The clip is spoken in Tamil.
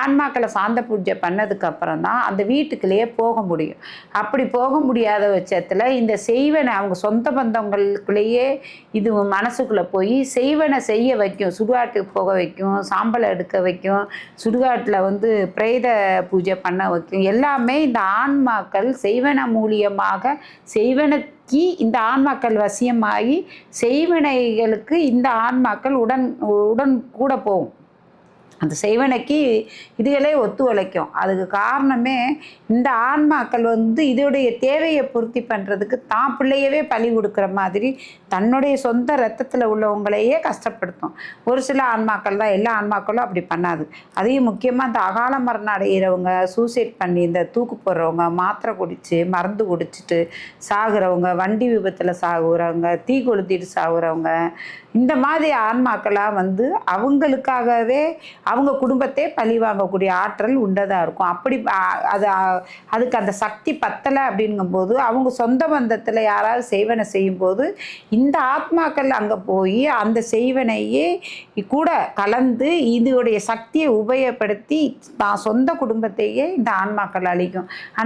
ஆன்மாக்களை சாந்த பூஜை பண்ணதுக்கப்புறம் தான் அந்த வீட்டுக்குள்ளேயே போக முடியும். அப்படி போக முடியாத பட்சத்தில் இந்த செய்வனை அவங்க சொந்த பந்தங்களுக்குள்ளேயே இது மனசுக்குள்ளே போய் செய்வனை செய்ய வைக்கும். சுடுகாட்டுக்கு போக வைக்கும், சாம்பலை எடுக்க வைக்கும், சுடுகாட்டில் பிரேத பூஜை பண்ண வைக்கும். எல்லாமே இந்த ஆன்மாக்கள் செய்வன மூலியமாக செய்வனக்கு இந்த ஆன்மாக்கள் வசியமாகி செய்வனைகளுக்கு இந்த ஆன்மாக்கள் உடன் கூட போகும். அந்த செய்வனைக்கு இதுகளே ஒத்து உழைக்கும். அதுக்கு காரணமே இந்த ஆன்மாக்கள் இதோடைய தேவையை பூர்த்தி பண்ணுறதுக்கு தான் பிள்ளையவே பலி கொடுக்குற மாதிரி தன்னுடைய சொந்த ரத்தத்தில் உள்ளவங்களையே கஷ்டப்படுத்தும். ஒரு சில ஆன்மாக்கள் தான், எல்லா ஆன்மாக்களும் அப்படி பண்ணாது. அதையும் முக்கியமாக இந்த அகால மரணம் அடைகிறவங்க, சூசைட் பண்ணி இந்த தூக்கு போடுறவங்க, மாத்திரை குடித்து மருந்து குடிச்சிட்டு சாகுறவங்க, வண்டி விபத்தில் சாகுறவங்க, தீ கொளுத்திட்டு சாகுறவங்க, இந்த மாதிரி ஆன்மாக்களாக அவங்களுக்காகவே அவங்க குடும்பத்தை பழி வாங்கக்கூடிய ஆற்றல் உண்டதாக இருக்கும். அப்படி அதுக்கு அந்த சக்தி பத்தலை அப்படிங்கும்போது அவங்க சொந்த பந்தத்தில் யாராவது செய்வனை செய்யும்போது இந்த ஆத்மாக்கள் அங்கே போய் அந்த செய்வனையே கூட கலந்து இதோடைய சக்தியை உபயோகப்படுத்தி தான் சொந்த குடும்பத்தையே இந்த ஆன்மாக்கள் அழிக்கும். ஆனால்